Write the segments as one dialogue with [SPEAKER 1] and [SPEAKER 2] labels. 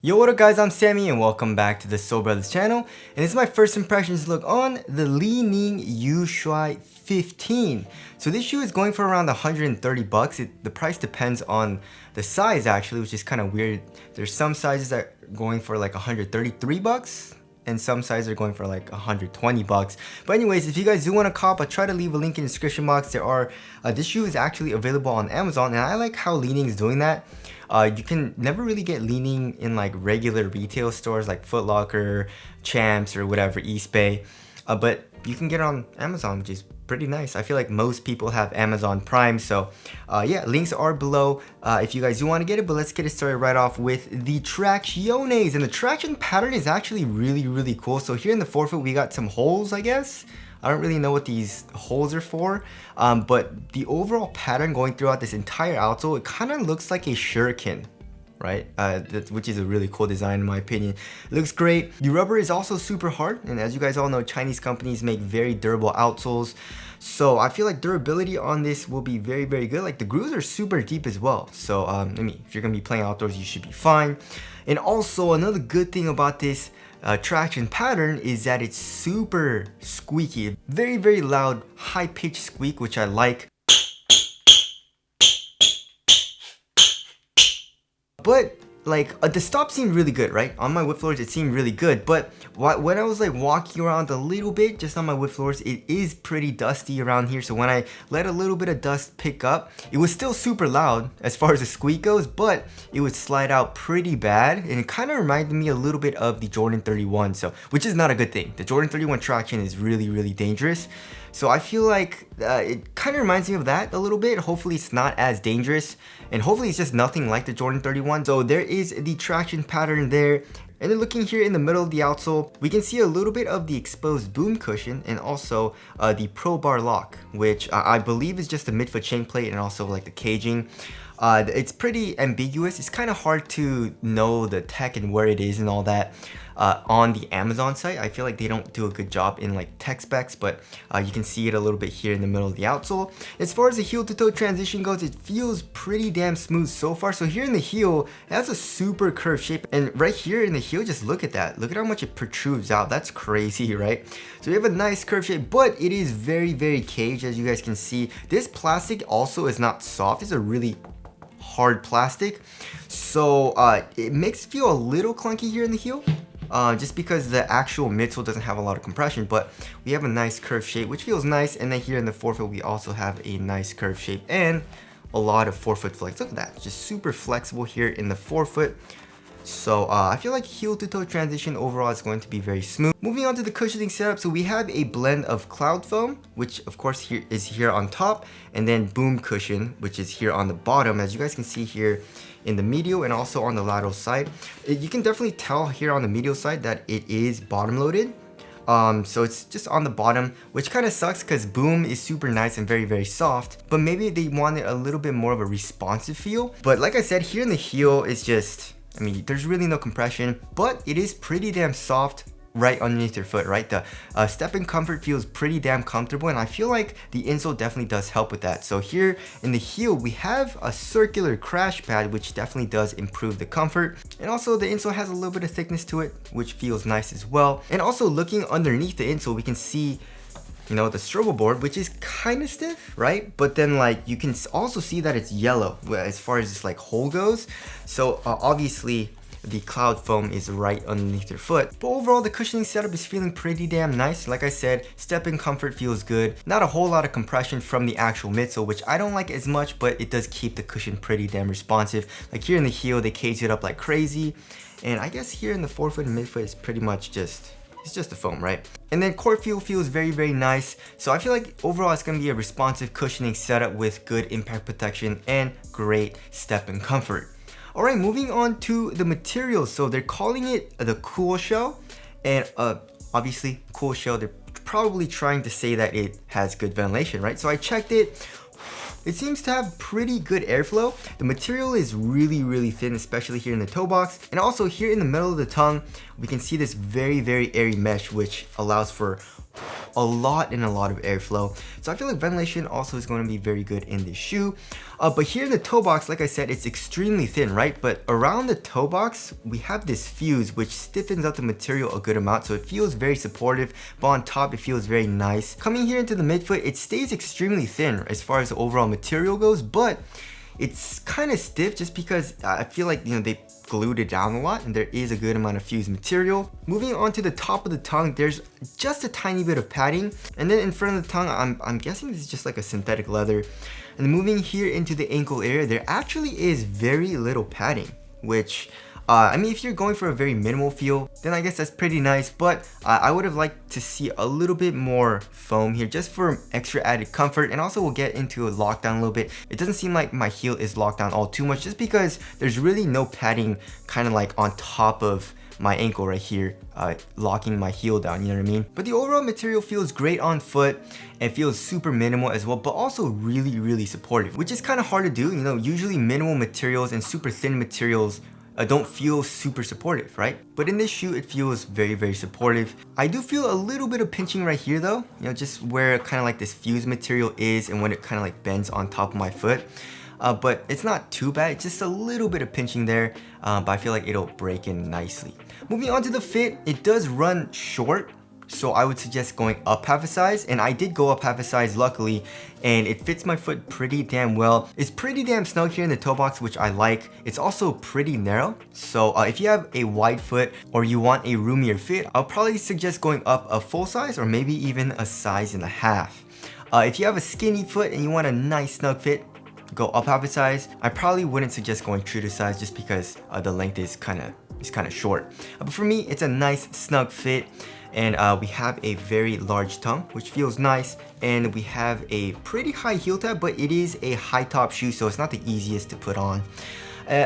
[SPEAKER 1] Yo, what up guys, I'm Sammy and welcome back to the Soul Brothers channel, and this is my first impressions look on the Li-Ning SHUAI 15. So this shoe is going for around 130 bucks. The price depends on the size actually, which is kind of weird. There's some sizes that are going for like 133 bucks and some sizes are going for like 120 bucks. But anyways, if you guys do want to cop, I'll try to leave a link in the description box. This shoe is actually available on Amazon, and I like how Li-Ning is doing that. You can never really get Li-Ning in like regular retail stores like Foot Locker, Champs, or whatever, Eastbay, but you can get it on Amazon, which is pretty nice. I feel like most people have Amazon Prime, so yeah, links are below if you guys do want to get it. But let's get it started right off with the tracciones, and the traction pattern is actually really cool. So here in the forefoot we got some holes, I guess. I don't really know what these holes are for, but the overall pattern going throughout this entire outsole, it kind of looks like a shuriken, right? Which is a really cool design in my opinion. It looks great. The rubber is also super hard, and as you guys all know, Chinese companies make very durable outsoles. So I feel like durability on this will be very good. Like the grooves are super deep as well. So I mean, if you're gonna be playing outdoors, you should be fine. And also another good thing about this traction pattern is that it's super squeaky, very loud, high-pitched squeak, which I like. But like the stop seemed really good, right? On my wood floors it seemed really good, but when I was like walking around a little bit just on my wood floors, it is pretty dusty around here. So when I let a little bit of dust pick up, it was still super loud as far as the squeak goes, but it would slide out pretty bad, and it kind of reminded me a little bit of the Jordan 31, so which is not a good thing. The Jordan 31 traction is really dangerous. So I feel like it kind of reminds me of that a little bit. Hopefully it's not as dangerous, and hopefully it's just nothing like the Jordan 31. So there is the traction pattern there. And then looking here in the middle of the outsole, we can see a little bit of the exposed boom cushion and also the Pro Bar lock, which I believe is just the midfoot shank plate and also like the caging. It's pretty ambiguous. It's kind of hard to know the tech and where it is and all that on the Amazon site. I feel like they don't do a good job in like tech specs, but you can see it a little bit here in the middle of the outsole. As far as the heel to toe transition goes, it feels pretty damn smooth so far. So here in the heel, it has a super curved shape, and right here in the heel, just look at that. Look at how much it protrudes out. That's crazy, right? So we have a nice curved shape, but it is very caged, as you guys can see. This plastic also is not soft. It's a really hard plastic, so it makes it feel a little clunky here in the heel, just because the actual midsole doesn't have a lot of compression. But we have a nice curved shape, which feels nice. And then here in the forefoot we also have a nice curved shape and a lot of forefoot flex. Look at that, just super flexible here in the forefoot. So I feel like heel to toe transition overall is going to be very smooth. Moving on to the cushioning setup, so we have a blend of cloud foam, which of course is here on top, and then boom cushion, which is here on the bottom, as you guys can see here in the medial and also on the lateral side. You can definitely tell here on the medial side that it is bottom loaded. So it's just on the bottom, which kind of sucks because boom is super nice and very soft, but maybe they wanted a little bit more of a responsive feel. But like I said, here in the heel, it's just, I mean, there's really no compression, but it is pretty damn soft right underneath your foot, right? The step-in comfort feels pretty damn comfortable, and I feel like the insole definitely does help with that. So here in the heel, we have a circular crash pad, which definitely does improve the comfort. And also the insole has a little bit of thickness to it, which feels nice as well. And also looking underneath the insole, we can see, you know, the strobo board, which is kind of stiff, right? But then like you can also see that it's yellow as far as this like hole goes. So obviously the cloud foam is right underneath your foot. But overall, the cushioning setup is feeling pretty damn nice. Like I said, step-in comfort feels good. Not a whole lot of compression from the actual midsole, which I don't like as much, but it does keep the cushion pretty damn responsive. Like here in the heel, they cage it up like crazy. And I guess here in the forefoot and midfoot, it's pretty much just, it's just the foam, right? And then core feel feels very nice. So I feel like overall it's gonna be a responsive cushioning setup with good impact protection and great step-in comfort. Alright, moving on to the materials. So they're calling it the cool shell, and obviously cool shell, they're probably trying to say that it has good ventilation, right? So I checked it. It seems to have pretty good airflow. The material is really thin, especially here in the toe box. And also here in the middle of the tongue, we can see this very airy mesh, which allows for a lot and a lot of airflow. So I feel like ventilation also is going to be very good in this shoe. But here in the toe box, like I said, it's extremely thin, right? But around the toe box, we have this fuse which stiffens up the material a good amount, so it feels very supportive, but on top it feels very nice. Coming here into the midfoot, it stays extremely thin as far as the overall material goes, but it's kind of stiff just because I feel like, you know, they glued it down a lot and there is a good amount of fused material. Moving on to the top of the tongue, there's just a tiny bit of padding, and then in front of the tongue, I'm guessing this is just like a synthetic leather. And moving here into the ankle area, there actually is very little padding, which I mean, if you're going for a very minimal feel, then I guess that's pretty nice, but I would have liked to see a little bit more foam here just for extra added comfort. And also we'll get into a lockdown a little bit. It doesn't seem like my heel is locked down all too much just because there's really no padding kind of like on top of my ankle right here, locking my heel down, you know what I mean? But the overall material feels great on foot and feels super minimal as well, but also really supportive, which is kind of hard to do. You know, usually minimal materials and super thin materials don't feel super supportive, right? But in this shoe, it feels very supportive. I do feel a little bit of pinching right here though, you know, just where kind of like this fused material is and when it kind of like bends on top of my foot. But it's not too bad, it's just a little bit of pinching there, but I feel like it'll break in nicely. Moving on to the fit, it does run short, so I would suggest going up half a size, and I did go up half a size luckily, and it fits my foot pretty damn well. It's pretty damn snug here in the toe box, which I like. It's also pretty narrow, so if you have a wide foot or you want a roomier fit, I'll probably suggest going up a full size or maybe even a size and a half. If you have a skinny foot and you want a nice snug fit, go up half a size. I probably wouldn't suggest going true to size just because the length is kind of short. But for me, it's a nice snug fit. And we have a very large tongue, which feels nice, and we have a pretty high heel tab, but it is a high top shoe, so it's not the easiest to put on.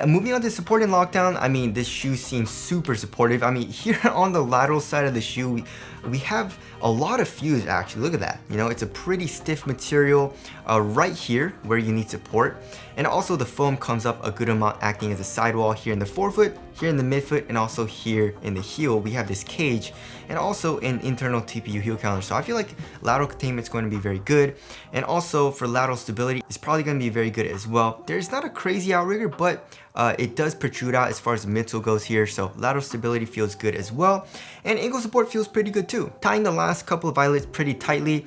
[SPEAKER 1] Moving on to support and lockdown, I mean, this shoe seems super supportive. I mean, here on the lateral side of the shoe, we have a lot of fuse actually. Look at that. You know, it's a pretty stiff material right here where you need support. And also the foam comes up a good amount, acting as a sidewall here in the forefoot, here in the midfoot, and also here in the heel. We have this cage and also an internal TPU heel counter. So I feel like lateral containment is going to be very good. And also for lateral stability, it's probably going to be very good as well. There's not a crazy outrigger, but it does protrude out as far as the midsole goes here. So lateral stability feels good as well. And ankle support feels pretty good too. Tying the last couple of eyelets pretty tightly.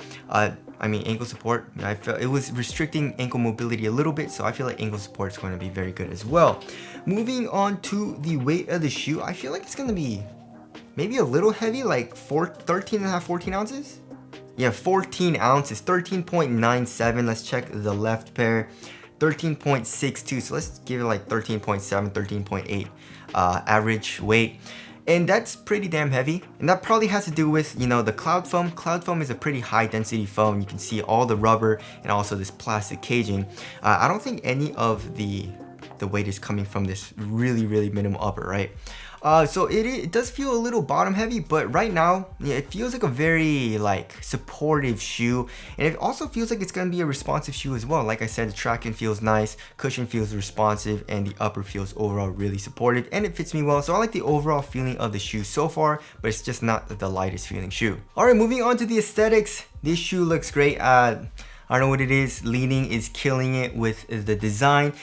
[SPEAKER 1] I mean, ankle support, I felt it was restricting ankle mobility a little bit, so I feel like ankle support is going to be very good as well. Moving on to the weight of the shoe, I feel like it's going to be maybe a little heavy, like 13 and a half, 14 ounces? Yeah, 14 ounces, 13.97. Let's check the left pair. 13.62, so let's give it like 13.7, 13.8 average weight. And that's pretty damn heavy, and that probably has to do with, you know, the cloud foam. Cloud foam is a pretty high density foam. You can see all the rubber and also this plastic caging. I don't think any of the weight is coming from this really minimal upper, right? So it does feel a little bottom heavy, but right now, yeah, it feels like a very like supportive shoe, and it also feels like it's gonna be a responsive shoe as well. Like I said, the traction feels nice, cushion feels responsive, and the upper feels overall really supportive, and it fits me well. So I like the overall feeling of the shoe so far, but it's just not the lightest feeling shoe. All right, moving on to the aesthetics. This shoe looks great. I don't know what it is. Li-Ning is killing it with the design.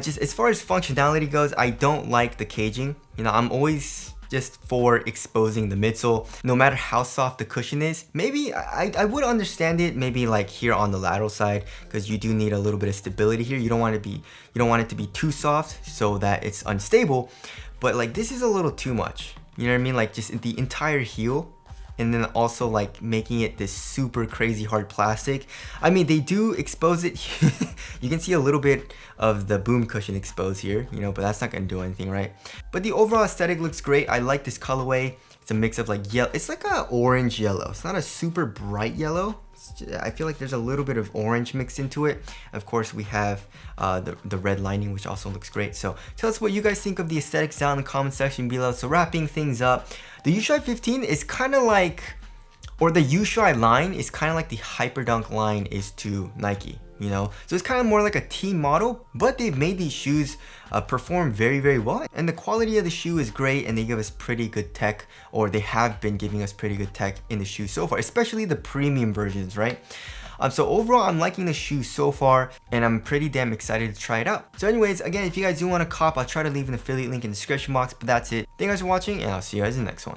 [SPEAKER 1] Just as far as functionality goes, I don't like the caging. You know, I'm always just for exposing the midsole, no matter how soft the cushion is. Maybe I would understand it maybe like here on the lateral side, because you do need a little bit of stability here. You don't want it to be too soft so that it's unstable. But like this is a little too much. You know what I mean? Like just the entire heel, and then also like making it this super crazy hard plastic. I mean, they do expose it. You can see a little bit of the boom cushion exposed here, you know, but that's not gonna do anything, right? But the overall aesthetic looks great. I like this colorway. It's a mix of like yellow. It's like a orange yellow. It's not a super bright yellow. I feel like there's a little bit of orange mixed into it. Of course, we have the red lining, which also looks great. So tell us what you guys think of the aesthetics down in the comment section below. So wrapping things up, the SHUAI 15 is kind of like, or the SHUAI line is kind of like the Hyperdunk line is to Nike. you know? So it's kind of more like a team model, but they've made these shoes perform very, very well. And the quality of the shoe is great, and they give us pretty good tech, or they have been giving us pretty good tech in the shoe so far, especially the premium versions, right? So overall, I'm liking the shoe so far, and I'm pretty damn excited to try it out. So anyways, again, if you guys do want to cop, I'll try to leave an affiliate link in the description box, but that's it. Thank you guys for watching, and I'll see you guys in the next one.